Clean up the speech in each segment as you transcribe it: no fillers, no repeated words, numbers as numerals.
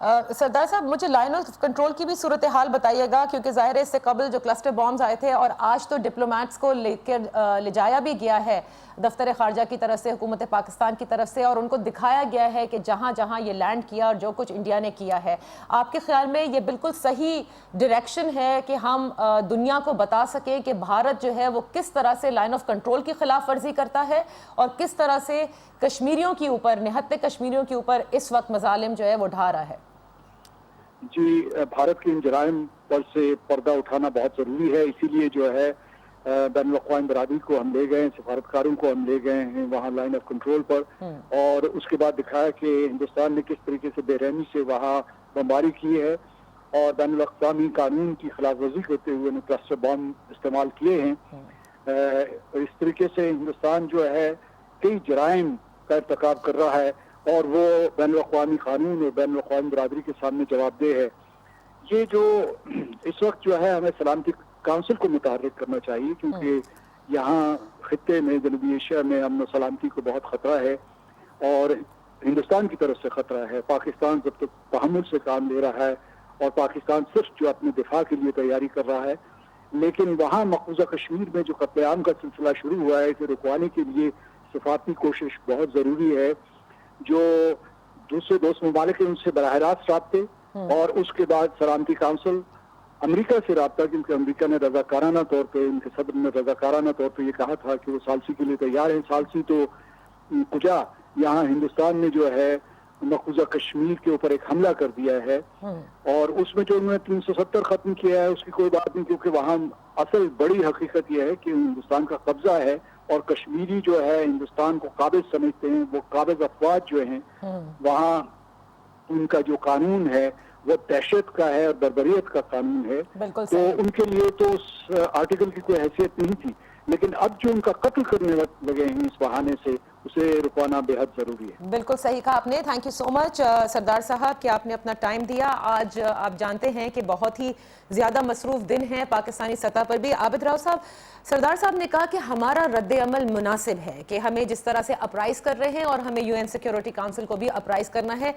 سردار صاحب مجھے line of control کی بھی صورتحال بتائیے گا، کیونکہ ظاہر ہے اس سے قبل جو کلسٹر بامز آئے تھے اور آج تو ڈپلومیٹس کو لے جایا بھی گیا ہے دفتر خارجہ کی طرف سے، حکومت پاکستان کی طرف سے، اور ان کو دکھایا گیا ہے کہ جہاں جہاں یہ لینڈ کیا اور جو کچھ انڈیا نے کیا ہے، آپ کے خیال میں یہ بالکل صحیح ڈائریکشن ہے کہ ہم دنیا کو بتا سکیں کہ بھارت جو ہے وہ کس طرح سے لائن آف کنٹرول کی خلاف ورزی کرتا ہے اور کس طرح سے کشمیریوں کے اوپر، نہتے کشمیریوں کے اوپر اس وقت مظالم جو ہے وہ ڈھا رہا ہے؟ جی، بھارت کے ان جرائم پر سے پردہ اٹھانا بہت ضروری ہے، اسی لیے جو ہے بین الاقوامی برادری کو ہم لے گئے ہیں، سفارتکاروں کو ہم لے گئے ہیں وہاں لائن آف کنٹرول پر، اور اس کے بعد دکھایا کہ ہندوستان نے کس طریقے سے بے رحمی سے وہاں بمباری کی ہے اور بین الاقوامی قانون کی خلاف ورزی کرتے ہوئے نے کلسٹر بم استعمال کیے ہیں۔ اس طریقے سے ہندوستان جو ہے کئی جرائم کا ارتکاب کر رہا ہے اور وہ بین الاقوامی قانون اور بین الاقوامی برادری کے سامنے جواب دہ ہے۔ یہ جو اس وقت جو ہے ہمیں سلامتی کونسل کو متحرک کرنا چاہیے، کیونکہ یہاں خطے میں، جنوبی ایشیا میں امن و سلامتی کو بہت خطرہ ہے اور ہندوستان کی طرف سے خطرہ ہے۔ پاکستان جب تک تحمل سے کام لے رہا ہے اور پاکستان صرف جو اپنے دفاع کے لیے تیاری کر رہا ہے، لیکن وہاں مقبوضہ کشمیر میں جو قتل عام کا سلسلہ شروع ہوا ہے، اسے رکوانے کے لیے سفارتی کوشش بہت ضروری ہے۔ جو دوسرے دوست ممالک ہیں ان سے براہ راست رابطے، اور اس کے بعد سلامتی کونسل، امریکہ سے رابطہ، کیونکہ امریکہ نے رضاکارانہ طور پہ، ان کے صدر نے رضاکارانہ طور پہ یہ کہا تھا کہ وہ ثالثی کے لیے تیار ہیں۔ ثالثی تو کجا، یہاں ہندوستان نے جو ہے مقبوضہ کشمیر کے اوپر ایک حملہ کر دیا ہے، اور اس میں جو انہوں نے 370 ختم کیا ہے اس کی کوئی بات نہیں، کیونکہ وہاں اصل بڑی حقیقت یہ ہے کہ ہندوستان کا قبضہ ہے اور کشمیری جو ہے ہندوستان کو قابض سمجھتے ہیں۔ وہ قابض افواج جو ہیں وہاں ان کا جو قانون ہے وہ دہشت کا ہے اور بربریت کا قانون ہے، تو ان کے لیے تو اس آرٹیکل کی کوئی حیثیت نہیں تھی، لیکن اب جو ان کا قتل کرنے لگے ہیں اس بہانے سے، اسے رکوانا بے حد ضروری ہے۔ بالکل صحیح کہا آپ نے۔ تھینک یو سو مچ سردار صاحب کہ آپ نے اپنا ٹائم دیا۔ آج آپ جانتے ہیں کہ بہت ہی زیادہ مصروف دن ہے پاکستانی سطح پر بھی۔ عابد راؤ صاحب، سردار صاحب نے کہا کہ ہمارا رد عمل مناسب ہے کہ ہمیں جس طرح سے اپرائز کر رہے ہیں اور ہمیں UN سیکیورٹی کونسل کو بھی اپرائز کرنا ہے،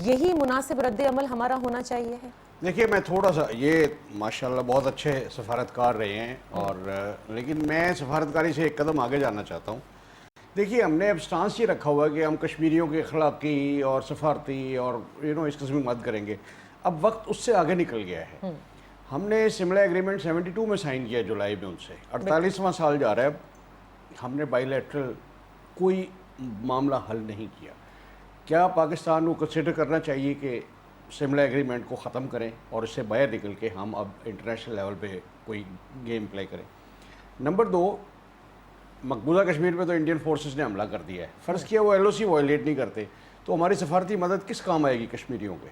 یہی مناسب رد عمل ہمارا ہونا چاہیے ہے۔ دیکھیے، میں تھوڑا سا، یہ ماشاءاللہ بہت اچھے سفارتکار رہے ہیں، اور لیکن میں سفارتکاری سے ایک قدم آگے جانا چاہتا ہوں۔ دیکھیے، ہم نے اب سٹانس یہ رکھا ہوا ہے کہ ہم کشمیریوں کے اخلاقی اور سفارتی اور اس قسم کی مدد کریں گے۔ اب وقت اس سے آگے نکل گیا ہے۔ ہم نے سملہ ایگریمنٹ 72 میں سائن کیا جولائی میں ان سے، 48واں سال جا رہا ہے اب، ہم نے بائی لیٹرل کوئی معاملہ حل نہیں کیا۔ کیا پاکستان کو کنسیڈر کرنا چاہیے کہ سملہ ایگریمنٹ کو ختم کریں اور اس سے باہر نکل کے ہم اب انٹرنیشنل لیول پہ کوئی گیم پلے کریں؟ نمبر 2، مقبوضہ کشمیر پہ تو انڈین فورسز نے حملہ کر دیا ہے، فرض کیا وہ LOC وائلیٹ نہیں کرتے تو ہماری سفارتی مدد کس کام آئے گی کشمیریوں کے؟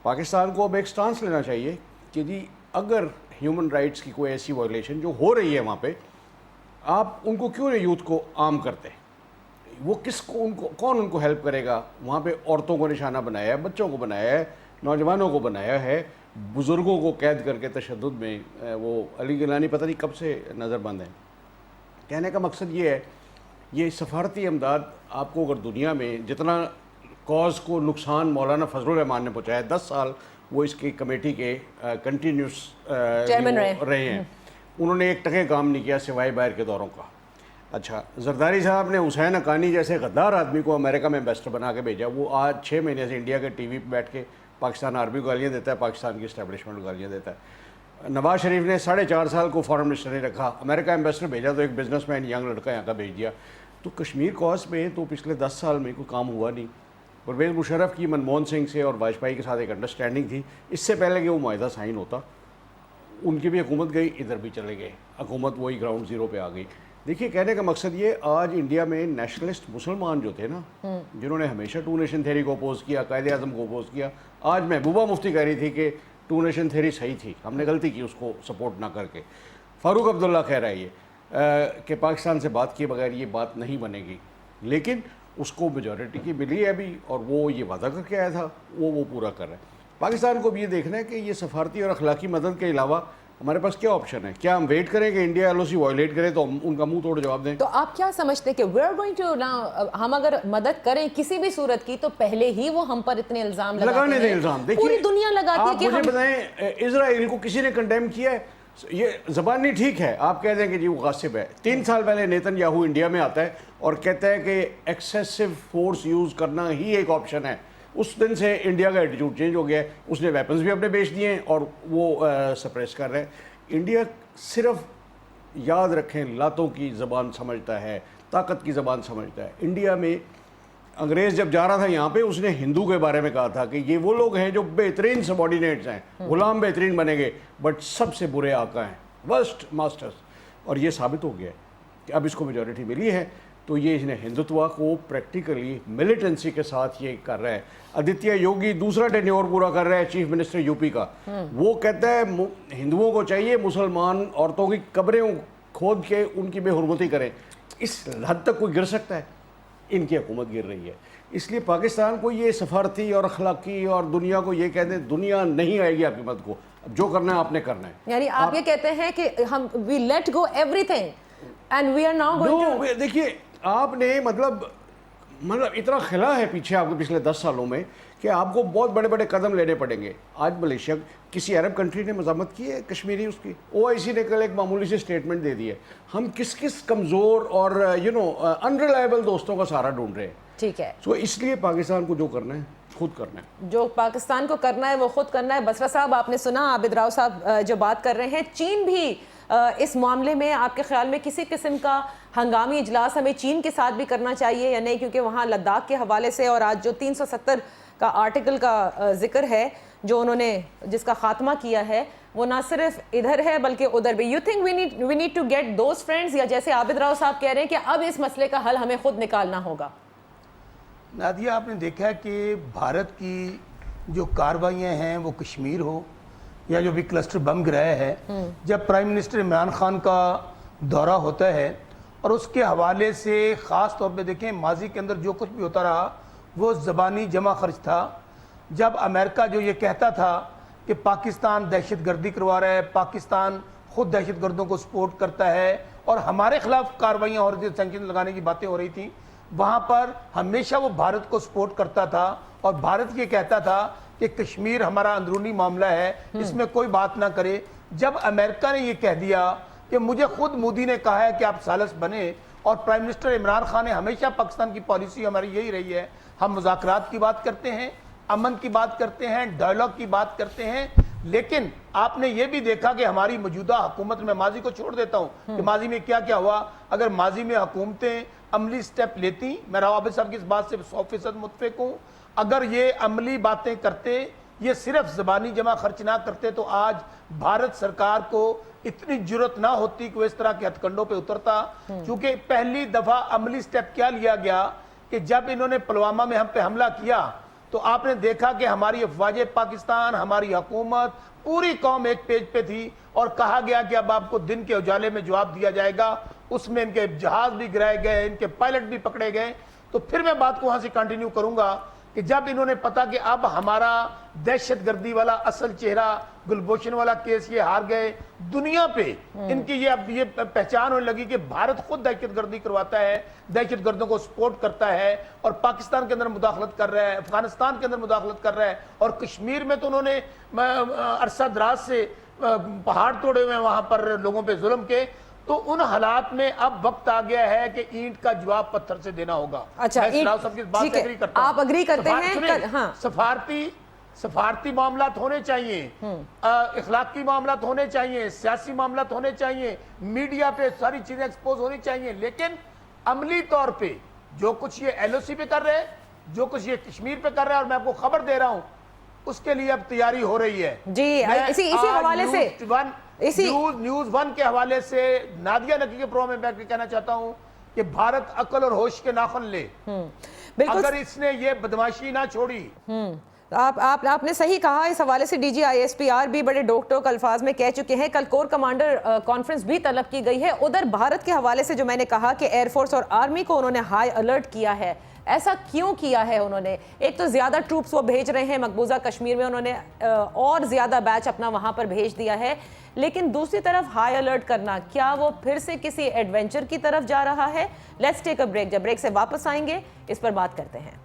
پاکستان کو اب ایک سٹانس لینا چاہیے کہ جی اگر ہیومن رائٹس کی کوئی ایسی وائلیشن جو ہو رہی ہے وہاں پہ، آپ ان کو کیوں نہیں یوتھ کو عام کرتے؟ وہ کس کو، کون ان کو ہیلپ کرے گا؟ وہاں پہ عورتوں کو نشانہ بنایا ہے، بچوں کو بنایا ہے، نوجوانوں کو بنایا ہے، بزرگوں کو قید کر کے تشدد میں وہ علی گیلانی پتہ نہیں کب سے نظر بند ہیں۔ کہنے کا مقصد یہ ہے، یہ سفارتی امداد آپ کو اگر دنیا میں جتنا کاز کو نقصان مولانا فضل الرحمان نے پہنچایا، 10 سال وہ اس کی کمیٹی کے کنٹینیوس رہے ہیں، انہوں نے ایک ٹکے کام نہیں کیا سوائے باہر کے دوروں کا۔ اچھا، زرداری صاحب نے حسین حقانی جیسے غدار آدمی کو امریکہ میں ایمبیسڈر بنا کے بھیجا، وہ آج 6 مہینے سے انڈیا کے ٹی وی پہ بیٹھ کے پاکستان آرمی کو گالیاں دیتا ہے، پاکستان کی اسٹیبلشمنٹ کو گالیاں دیتا ہے۔ نواز شریف نے 4.5 سال کو فارن منسٹر نہیں رکھا، امریکہ ایمبیسڈر بھیجا تو ایک بزنس مین ینگ لڑکا یہاں کا بھیج دیا۔ تو کشمیر کاز میں تو پچھلے 10 سال میں کوئی کام ہوا نہیں۔ پرویز مشرف کی منموہن سنگھ سے اور واجپئی کے ساتھ ایک انڈرسٹینڈنگ تھی، اس سے پہلے کہ وہ معاہدہ سائن ہوتا، ان کی بھی حکومت گئی، ادھر بھی چلے گئے، حکومت وہی گراؤنڈ زیرو پہ آ گئی۔ دیکھیے، کہنے کا مقصد یہ، آج انڈیا میں نیشنلسٹ مسلمان جو تھے نا، جنہوں نے ہمیشہ 2 نیشن تھیوری کو اپوز کیا، قائد اعظم کو اپوز کیا، آج محبوبہ مفتی کہہ رہی تھی کہ 2 نیشن تھیوری صحیح تھی، ہم نے غلطی کی اس کو سپورٹ نہ کر کے۔ فاروق عبداللہ کہہ رہا ہے یہ کہ پاکستان سے بات کیے بغیر یہ بات نہیں بنے گی، لیکن اس کو میجورٹی کی ملی ہے ابھی، اور وہ یہ وعدہ کر کے آیا تھا، وہ پورا کر رہا ہے۔ پاکستان کو بھی یہ دیکھنا ہے کہ یہ سفارتی اور اخلاقی مدد کے علاوہ ہمارے پاس کیا آپشن ہے؟ کیا ہم ویٹ کریں کہ انڈیا LOC وائلیٹ کرے تو ہم ان کا منہ توڑ جواب دیں؟ تو آپ کیا سمجھتے ہیں کہ وی آر گوئنگ ٹو ہم اگر مدد کریں کسی بھی صورت کی تو پہلے ہی وہ ہم پر اتنے الزام لگانے دیں الزام؟ دیکھیے پوری دنیا لگاتی ہے کہ آپ مجھے بتائیں اسرائیل کو کسی نے کنڈیم کیا ہے؟ یہ زبانی ٹھیک ہے، آپ کہہ دیں کہ جی وہ غاصب ہے. 3 سال پہلے نیتن یاہو انڈیا میں آتا ہے اور کہتا ہے کہ ایکسیسو فورس یوز کرنا ہی ایک آپشن ہے. اس دن سے انڈیا کا ایٹیٹیوڈ چینج ہو گیا ہے. اس نے ویپنز بھی اپنے بیچ دیے ہیں اور وہ سپریس کر رہے ہیں. انڈیا صرف یاد رکھیں لاتوں کی زبان سمجھتا ہے، طاقت کی زبان سمجھتا ہے. انڈیا میں انگریز جب جا رہا تھا یہاں پہ اس نے ہندو کے بارے میں کہا تھا کہ یہ وہ لوگ ہیں جو بہترین سبارڈینیٹس ہیں، غلام بہترین بنیں گے بٹ سب سے برے آقا ہیں، ورسٹ ماسٹرز. اور یہ ثابت ہو گیا ہے کہ اب اس کو میجورٹی ملی ہے تو یہ اس نے ہندوتوا کو پریکٹیکلی ملیٹنسی کے ساتھ یہ کر رہا ہے. آدتیہ یوگی دوسرا ٹینیور پورا کر رہا ہے چیف منسٹر یو پی کا. وہ کہتا ہے ہندوؤں کو چاہیے مسلمان عورتوں کی قبریں کھود کے ان کی بے حرمتی کریں. اس حد تک کوئی گر سکتا ہے؟ ان کی حکومت گر رہی ہے. اس لیے پاکستان کو یہ سفارتی اور اخلاقی اور دنیا کو یہ کہہ دیں دنیا نہیں آئے گی آپ کی مدد کو، اب جو کرنا ہے آپ نے کرنا ہے. یعنی آپ یہ کہتے ہیں کہ ہم we let go everything and we are now going to. دیکھیے آپ نے مطلب اتنا خلا ہے پیچھے آپ کے پچھلے 10 سالوں میں کہ آپ کو بہت بڑے بڑے قدم لینے پڑیں گے. آج ملیشیا کسی عرب کنٹری نے مذمت کی ہے کشمیری اس کی؟ OIC نے کل ایک معمولی سے اسٹیٹمنٹ دے دی ہے. ہم کس کمزور اور انریلائبل دوستوں کا سہارا ڈھونڈ رہے ہیں. ٹھیک ہے، سو اس لیے پاکستان کو جو کرنا ہے خود کرنا ہے. جو پاکستان کو کرنا ہے وہ خود کرنا ہے. بسرا صاحب آپ نے سنا عابد راؤ صاحب جو بات کر رہے ہیں. چین بھی اس معاملے میں آپ کے خیال میں کسی قسم کا ہنگامی اجلاس ہمیں چین کے ساتھ بھی کرنا چاہیے یا نہیں؟ کیونکہ وہاں لداخ کے حوالے سے اور آج جو 370 کا آرٹیکل کا ذکر ہے جو انہوں نے جس کا خاتمہ کیا ہے وہ نہ صرف ادھر ہے بلکہ ادھر بھی. You think we need to get those friends, یا جیسے عابد راؤ صاحب کہہ رہے ہیں کہ اب اس مسئلے کا حل ہمیں خود نکالنا ہوگا؟ نادیہ آپ نے دیکھا ہے کہ بھارت کی جو کارروائیاں ہیں وہ کشمیر ہو یا جو بھی کلسٹر بم گرایا ہے، جب پرائم منسٹر عمران خان کا دورہ ہوتا ہے اور اس کے حوالے سے خاص طور پہ دیکھیں ماضی کے اندر جو کچھ بھی ہوتا رہا وہ زبانی جمع خرچ تھا. جب امریکہ جو یہ کہتا تھا کہ پاکستان دہشت گردی کروا رہا ہے، پاکستان خود دہشت گردوں کو سپورٹ کرتا ہے اور ہمارے خلاف کارروائیاں ہو رہی تھیں، سینکشن لگانے کی باتیں ہو رہی تھیں، وہاں پر ہمیشہ وہ بھارت کو سپورٹ کرتا تھا اور بھارت یہ کہتا تھا کہ کشمیر ہمارا اندرونی معاملہ ہے، اس میں کوئی بات نہ کرے. جب امریکہ نے یہ کہہ دیا کہ مجھے خود مودی نے کہا ہے کہ آپ ثالث بنے اور پرائم منسٹر عمران خان نے ہمیشہ پاکستان کی پالیسی ہماری یہی رہی ہے، ہم مذاکرات کی بات کرتے ہیں، امن کی بات کرتے ہیں، ڈائیلاگ کی بات کرتے ہیں. لیکن آپ نے یہ بھی دیکھا کہ ہماری موجودہ حکومت میں ماضی کو چھوڑ دیتا ہوں کہ ماضی میں کیا کیا ہوا. اگر ماضی میں حکومتیں عملی سٹیپ لیتی، میں راؤ عابد صاحب کی اس بات سے 100% متفق ہوں، اگر یہ عملی باتیں کرتے، یہ صرف زبانی جمع خرچ نہ کرتے تو آج بھارت سرکار کو اتنی جرت نہ ہوتی کہ وہ اس طرح کے ہتھ کنڈوں پہ اترتا. چونکہ پہلی دفعہ عملی سٹیپ کیا لیا گیا کہ جب انہوں نے پلوامہ میں ہم پہ حملہ کیا تو آپ نے دیکھا کہ ہماری افواج پاکستان، ہماری حکومت، پوری قوم ایک پیج پہ تھی اور کہا گیا کہ اب آپ کو دن کے اجالے میں جواب دیا جائے گا. اس میں ان کے جہاز بھی گرائے گئے، ان کے پائلٹ بھی پکڑے گئے. تو پھر میں بات کو وہاں سے کنٹینیو کروں گا کہ جب انہوں نے پتا کہ اب ہمارا دہشت گردی والا اصل چہرہ گلبھوشن والا کیس یہ ہار گئے، دنیا پہ ان کی یہ پہچان ہونے لگی کہ بھارت خود دہشت گردی کرواتا ہے، دہشت گردوں کو سپورٹ کرتا ہے اور پاکستان کے اندر مداخلت کر رہا ہے، افغانستان کے اندر مداخلت کر رہا ہے. اور کشمیر میں تو انہوں نے عرصہ دراز سے پہاڑ توڑے ہوئے ہیں وہاں پر لوگوں پہ ظلم کے. تو ان حالات میں اب وقت آ گیا ہے کہ اینٹ کا جواب پتھر سے دینا ہوگا. اچھا آپ اگری کرتے ہیں؟ سفارتی معاملات ہونے چاہیے، اخلاقی معاملات ہونے چاہیے، سیاسی معاملات ہونے چاہیے، میڈیا پہ ساری چیزیں ایکسپوز ہونی چاہیے، لیکن عملی طور پہ جو کچھ یہ LOC پہ کر رہے ہیں، جو کچھ یہ کشمیر پہ کر رہے ہیں، اور میں آپ کو خبر دے رہا ہوں اس کے لیے اب تیاری ہو رہی ہے. جی اسی حوالے سے نیوز 1 کے حوالے سے نادیہ نقی کے پروگرام میں میں کہنا چاہتا ہوں کہ بھارت عقل اور ہوش کے ناخن لے. اگر اس نے یہ بدماشی نہ چھوڑی آپ نے صحیح کہا. اس حوالے سے D G I S P R بھی بڑے ڈوک ٹوک الفاظ میں کہہ چکے ہیں. کل کور کمانڈر کانفرنس بھی طلب کی گئی ہے. ادھر بھارت کے حوالے سے جو میں نے کہا کہ ایئر فورس اور آرمی کو انہوں نے ہائی الرٹ کیا ہے, ایسا کیوں کیا ہے انہوں نے؟ ایک تو زیادہ ٹروپس وہ بھیج رہے ہیں مقبوضہ کشمیر میں, انہوں نے اور زیادہ بیچ اپنا وہاں پر بھیج دیا ہے, لیکن دوسری طرف ہائی الرٹ کرنا, کیا وہ پھر سے کسی ایڈونچر کی طرف جا رہا ہے؟ Let's take a break. جب بریک سے واپس آئیں گے اس پر بات کرتے ہیں.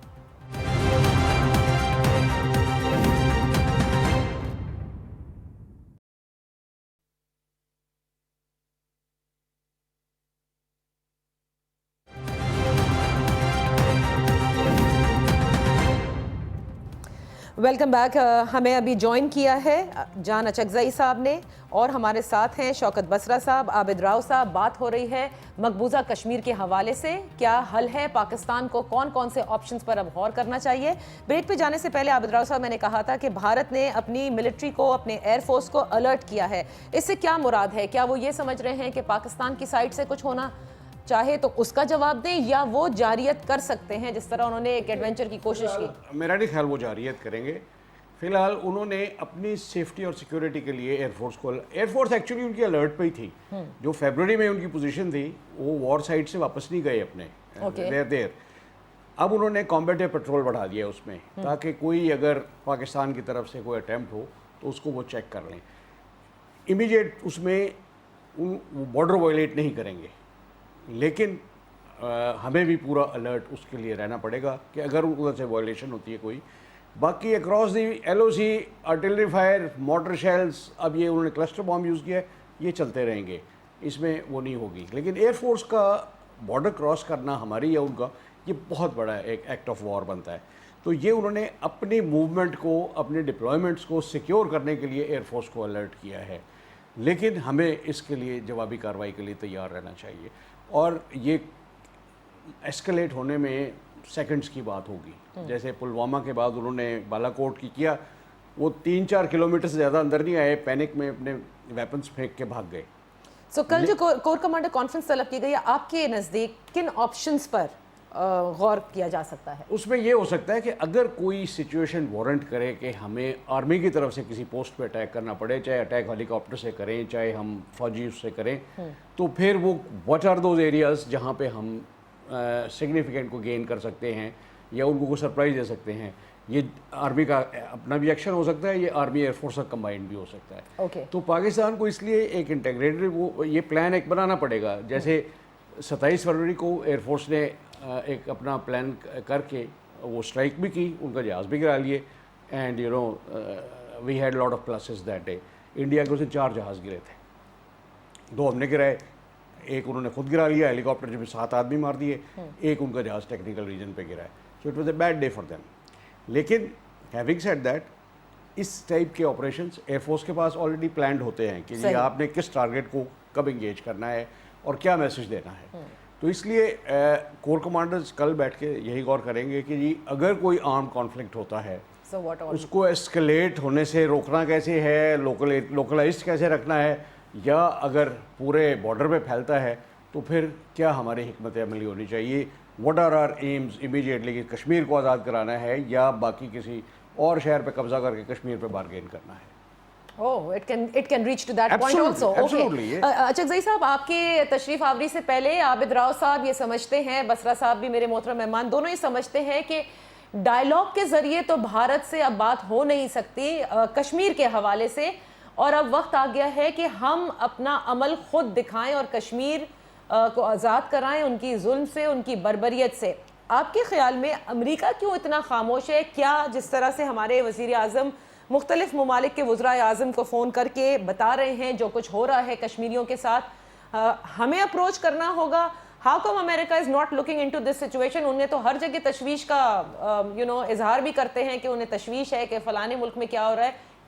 Welcome back. ہمیں ابھی جوائن کیا ہے جان اچکزئی صاحب نے, اور ہمارے ساتھ ہیں شوکت بسرا صاحب, عابد راؤ صاحب. بات ہو رہی ہے مقبوضہ کشمیر کے حوالے سے, کیا حل ہے پاکستان کو, کون کون سے آپشنز پر اب غور کرنا چاہیے. بریک پہ جانے سے پہلے عابد راؤ صاحب, میں نے کہا تھا کہ بھارت نے اپنی ملٹری کو, اپنے ایئر فورس کو الرٹ کیا ہے. اس سے کیا مراد ہے؟ کیا وہ یہ سمجھ رہے ہیں کہ پاکستان کی سائڈ سے کچھ ہونا چاہے تو اس کا جواب دیں, یا وہ جاریت کر سکتے ہیں جس طرح انہوں نے ایک ایڈونچر کی کوشش کی؟ میرا نہیں خیال وہ جاریت کریں گے. فی الحال انہوں نے اپنی سیفٹی اور سیکیورٹی کے لیے ایئر فورس کو, ایئر فورس ایکچولی ان کی الرٹ پہ ہی تھی. جو فیبروری میں ان کی پوزیشن تھی وہ وار سائٹ سے واپس نہیں گئے اپنے دیر. اب انہوں نے کامبیٹو پیٹرول بڑھا دیا اس میں, تاکہ کوئی اگر پاکستان کی طرف سے کوئی اٹیمپٹ ہو تو اس کو وہ چیک کر لیں. امیجیٹ اس میں بارڈر وائلیٹ نہیں کریں گے, لیکن ہمیں بھی پورا الرٹ اس کے لیے رہنا پڑے گا کہ اگر ادھر سے وائلیشن ہوتی ہے کوئی. باقی across the L O C, artillery fire, mortar shells, اب یہ انہوں نے کلسٹر بام یوز کیا ہے, یہ چلتے رہیں گے, اس میں وہ نہیں ہوگی. لیکن ایئر فورس کا بارڈر کراس کرنا ہماری یا ان کا, یہ بہت بڑا ایک ایکٹ آف وار بنتا ہے. تو یہ انہوں نے اپنی موومنٹ کو, اپنے ڈپلائمنٹس کو سیکیور کرنے کے لیے ایئر فورس کو الرٹ کیا ہے, لیکن ہمیں اس کے لیے جوابی کارروائی کے لیے تیار رہنا چاہیے. اور یہ ایسکلیٹ ہونے میں سیکنڈز کی بات ہوگی. جیسے پلوامہ کے بعد انہوں نے بالا کوٹ کی کیا, وہ 3-4 کلومیٹر سے زیادہ اندر نہیں آئے, پینک میں اپنے ویپنز پھینک کے بھاگ گئے. سو کل جو کور کمانڈر کانفرنس طلب کی گئی ہے, آپ کے نزدیک کن آپشنز پر غور کیا جا سکتا ہے؟ اس میں یہ ہو سکتا ہے کہ اگر کوئی سچویشن وارنٹ کرے کہ ہمیں آرمی کی طرف سے کسی پوسٹ پہ اٹیک کرنا پڑے, چاہے اٹیک ہیلی کاپٹر سے کریں, چاہے ہم فوجی اس سے کریں, تو پھر وہ واٹ آر دوز ایریاز جہاں پہ ہم سگنیفیکنٹ کو گین کر سکتے ہیں یا ان کو کوئی سرپرائز دے سکتے ہیں. یہ آرمی کا اپنا بھی ایکشن ہو سکتا ہے, یہ آرمی ایئر فورس کا کمبائنڈ بھی ہو سکتا ہے. تو پاکستان کو اس لیے ایک انٹیگریٹڈ وہ یہ پلان ایک بنانا پڑے گا. جیسے 27 فروری کو ایئر فورس نے ایک اپنا پلان کر کے وہ اسٹرائک بھی کی, ان کا جہاز بھی گرا لیے, and you know we had lot of pluses that day. India کے اسے 4 جہاز گرے تھے, 2 ہم نے گرائے, ایک انہوں نے خود گرا لیا ہیلی کاپٹر جو 7 آدمی مار دیے, ایک ان کا جہاز ٹیکنیکل ریجن پہ گرا ہے. So it was a bad day for them. لیکن ہیونگ سیڈ دیٹ, اس ٹائپ کے آپریشنس ایئر فورس کے پاس آلریڈی پلانڈ ہوتے ہیں کہ جی آپ نے کس ٹارگیٹ کو کب انگیج کرنا ہے اور کیا میسج دینا ہے. تو اس لیے کور کمانڈرز کل بیٹھ کے یہی غور کریں گے کہ جی اگر کوئی آرم کانفلکٹ ہوتا ہے اس کو ایسکلیٹ ہونے سے روکنا کیسے ہے, لوکلائزڈ کیسے رکھنا ہے, یا اگر پورے بارڈر پہ پھیلتا ہے تو پھر کیا ہماری حکمت عملی ہونی چاہیے. What are our aims immediately, کہ کشمیر کو آزاد کرانا ہے یا باقی کسی اور شہر پہ قبضہ کر کے کشمیر پہ بارگین کرنا ہے. Oh, it can reach to that point also. Okay. Achakzai صاحب, آپ کے تشریف آوری سے پہلے عابد راؤ صاحب یہ سمجھتے ہیں, بسرا صاحب بھی میرے محترم مہمان, دونوں یہ سمجھتے ہیں کہ ڈائلاگ کے ذریعے تو بھارت سے اب بات ہو نہیں سکتی کشمیر کے حوالے سے, اور اب وقت آ گیا ہے کہ ہم اپنا عمل خود دکھائیں اور کشمیر کو آزاد کرائیں ان کی ظلم سے, ان کی بربریت سے. آپ کے خیال میں امریکہ کیوں اتنا خاموش ہے؟ کیا جس طرح سے ہمارے وزیر اعظم مختلف ممالک کے وزرائے اعظم کو فون کر کے بتا رہے ہیں جو کچھ ہو رہا ہے کشمیریوں کے ساتھ, ہمیں اپروچ کرنا ہوگا؟ How come America is not looking into this situation? انہیں تو ہر جگہ تشویش کا اظہار بھی کرتے ہیں کہ انہیں تشویش ہے کہ فلانے ملک میں کیا ہو رہا ہے,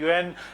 UN,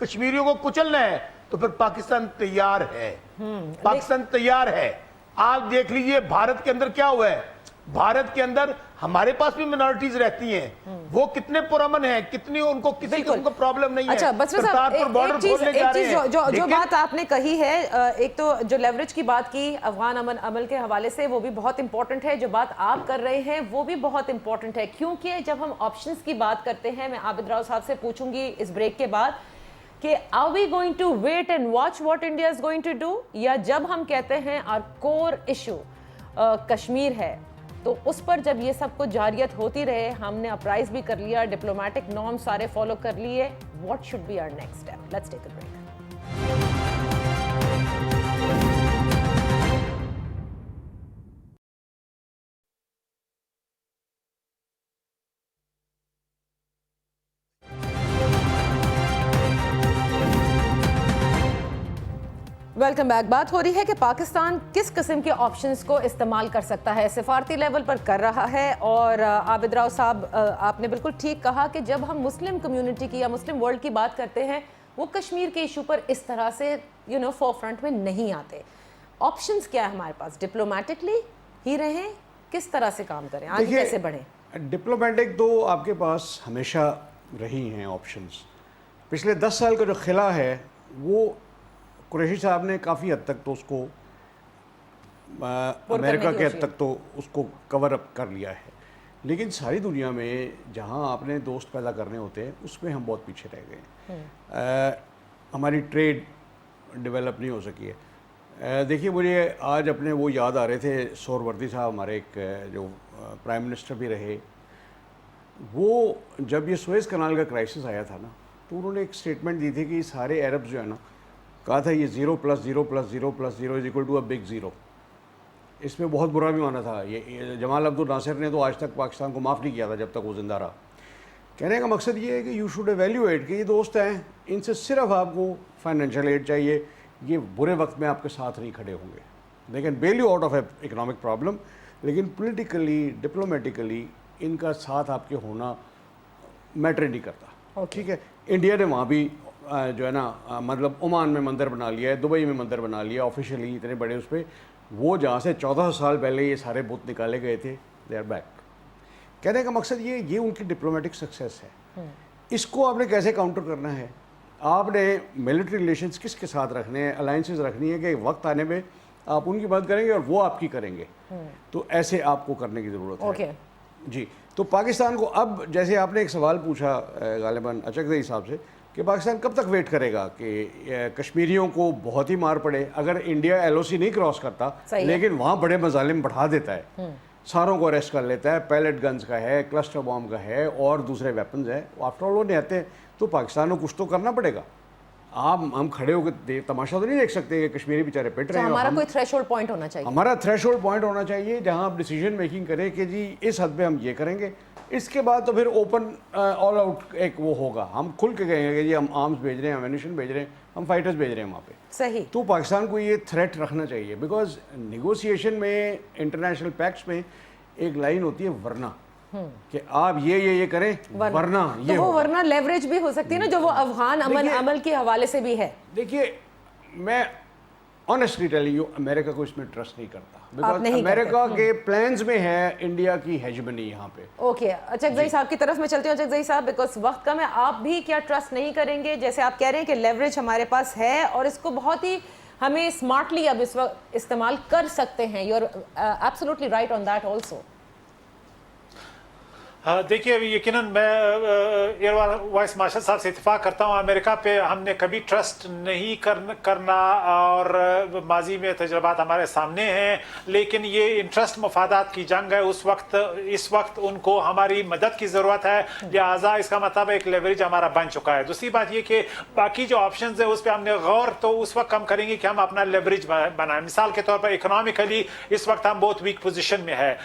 کشمیریوں کو کچلنا ہے تو پھر پاکستان تیار ہے. پاکستان تیار ہے. آپ دیکھ لیجئے بھارت کے اندر کیا ہوا ہے. بھارت کے اندر ہمارے پاس بھی منارٹیز رہتی ہیں, وہ کتنے پرامن ہیں, کتنی ان کو کسی قسم کا پرابلم نہیں ہے. اچھا بسر صاحب, ایک چیز جو بات آپ نے کہی ہے, ایک تو جو لیوریج کی بات کی افغان عمل کے حوالے سے, وہ بھی بہت امپورٹنٹ ہے. جو بات آپ کر رہے ہیں وہ بھی بہت امپورٹنٹ ہے, کیونکہ جب ہم آپشنز کی بات کرتے ہیں, میں عابد راؤ صاحب سے پوچھوں گی اس بریک کے بعد کہ are we going to wait and watch what India is going to do, یا جب ہم کہتے ہیں our core issue کشمیر ہے, تو اس پر جب یہ سب کچھ جاریت ہوتی رہے, ہم نے اپرائز بھی کر لیا, ڈپلومیٹک نارم سارے فالو کر لیے, what should be our next step? Let's take a break. Welcome back. بات ہو رہی ہے کہ پاکستان کس قسم کے آپشنز کو استعمال کر سکتا ہے, سفارتی لیول پر کر رہا ہے. اور عابد راؤ صاحب, آپ نے بالکل ٹھیک کہا کہ جب ہم مسلم کمیونٹی کی یا مسلم ورلڈ کی بات کرتے ہیں, وہ کشمیر کے ایشو پر اس طرح سے فور فرنٹ میں نہیں آتے. آپشنز کیا ہے ہمارے پاس؟ ڈپلومیٹکلی ہی رہیں, کس طرح سے کام کریں, آگے کیسے بڑھیں؟ ڈپلومیٹک تو آپ کے پاس ہمیشہ رہی ہیں آپشنز. پچھلے 10 سال کا جو خلا ہے وہ قریشی صاحب نے کافی حد تک تو اس کو امریکہ کے حد تک تو اس کو کور اپ کر لیا ہے. لیکن ساری دنیا میں جہاں آپ نے دوست پیدا کرنے ہوتے ہیں, اس میں ہم بہت پیچھے رہ گئے ہیں. ہماری ٹریڈ ڈیولپ نہیں ہو سکی ہے. دیکھیے, مجھے آج اپنے وہ یاد آ رہے تھے, سہروردی صاحب ہمارے ایک جو پرائم منسٹر بھی رہے, وہ جب یہ سویز کنال کا کرائسس آیا تھا نا, تو انہوں نے ایک اسٹیٹمنٹ دی تھی کہ یہ سارے عرب جو ہے نا, کہا تھا یہ 0+0+0+0 = big 0. اس میں بہت برا بھی ہونا تھا. یہ جمال عبد الناصر نے تو آج تک پاکستان کو معاف نہیں کیا تھا جب تک وہ زندہ رہا. کہنے کا مقصد یہ ہے کہ یو شوڈ ایویلیویٹ کہ یہ دوست ہیں, ان سے صرف آپ کو فائنینشیل ایڈ چاہیے, یہ برے وقت میں آپ کے ساتھ نہیں کھڑے ہوں گے. They can bail you out of economic problem, لیکن پولیٹیکلی ڈپلومیٹیکلی ان کا ساتھ آپ کے ہونا میٹر نہیں کرتا. ٹھیک ہے, انڈیا نے وہاں بھی جو ہے نا, مطلب عمان میں مندر بنا لیا ہے, دبئی میں مندر بنا لیا آفیشیلی اتنے بڑے اس پہ, وہ جہاں سے 14 سال پہلے یہ سارے بت نکالے گئے تھے, دے آر بیک. کہنے کا مقصد یہ ان کی ڈپلومیٹک سکسیس ہے. اس کو آپ نے کیسے کاؤنٹر کرنا ہے؟ آپ نے ملٹری ریلیشنز کس کے ساتھ رکھنے ہیں, الائنسز رکھنی ہے کہ وقت آنے میں آپ ان کی بات کریں گے اور وہ آپ کی کریں گے. تو ایسے آپ کو کرنے کی ضرورت ہے. جی, تو پاکستان کو اب, جیسے آپ نے ایک سوال پوچھا غالباً اچکزئی صاحب سے, کہ پاکستان کب تک ویٹ کرے گا کہ کشمیریوں کو بہت ہی مار پڑے. اگر انڈیا LOC نہیں کراس کرتا, لیکن وہاں بڑے مظالم بڑھا دیتا ہے, ساروں کو اریسٹ کر لیتا ہے, پیلٹ گنز کا ہے, کلسٹر بام کا ہے, اور دوسرے ویپنز ہیں, آفٹر آل وہ نہیں آتے ہیں, تو پاکستان کو کچھ تو کرنا پڑے گا. ہم کھڑے ہو کے تماشا تو نہیں دیکھ سکتے کہ کشمیری بیچارے پٹ رہے ہیں. ہمارا کوئی تھریش ہولڈ پوائنٹ ہونا چاہیے. ہمارا تھریش ہولڈ پوائنٹ ہونا چاہیے جہاں آپ ڈیسیجن میکنگ کریں کہ جی اس حد پہ ہم یہ کریں گے. اس کے بعد تو پھر اوپن آل آؤٹ ایک وہ ہوگا, ہم کھل کے کہیں گے کہ جی ہم آرمز بھیج رہے ہیں, امینیشن بھیج رہے ہیں, ہم فائٹرز بھیج رہے ہیں وہاں پہ. صحیح. تو پاکستان کو یہ تھریٹ رکھنا چاہیے, بیکاز نیگوسیشن میں, انٹرنیشنل پیکٹس میں ایک لائن ہوتی ہے ورنہ, کہ آپ یہ کریں ورنہ یہ. وہ ورنہ لیوریج بھی ہو سکتی ہے نا, جو وہ افغان عمل کے حوالے سے بھی ہے. دیکھیے, میں آنیسٹلی ٹیلنگ یو, امریکہ کو اس میں ٹرسٹ نہیں کرتا, بیکاز امریکہ کے پلانز میں ہے انڈیا کی ہیجمنی یہاں پہ. اوکے, اچکزئی صاحب کی طرف میں چلتی ہوں. اچکزئی صاحب, بیکاز وقت کم ہے, آپ بھی کیا ٹرسٹ نہیں کریں گے؟ جیسے آپ کہہ رہے ہیں کہ لیوریج ہمارے پاس ہے اور اس کو بہت ہی ہمیں اسمارٹلی اب اس وقت استعمال کر سکتے ہیں. You are absolutely right on that also. دیکھیے, یقیناً میں ایئر وائس مارشل صاحب سے اتفاق کرتا ہوں. امریکہ پہ ہم نے کبھی ٹرسٹ نہیں کرنا, اور ماضی میں تجربات ہمارے سامنے ہیں, لیکن یہ انٹرسٹ مفادات کی جنگ ہے. اس وقت ان کو ہماری مدد کی ضرورت ہے, لہٰذا اس کا مطلب ایک لیوریج ہمارا بن چکا ہے. دوسری بات یہ کہ باقی جو آپشنز ہیں اس پہ ہم نے غور تو اس وقت ہم کریں گے کہ ہم اپنا لیوریج بنائیں. مثال کے طور پر اکنامکلی اس وقت ہم بہت ویک پوزیشن میں ہے.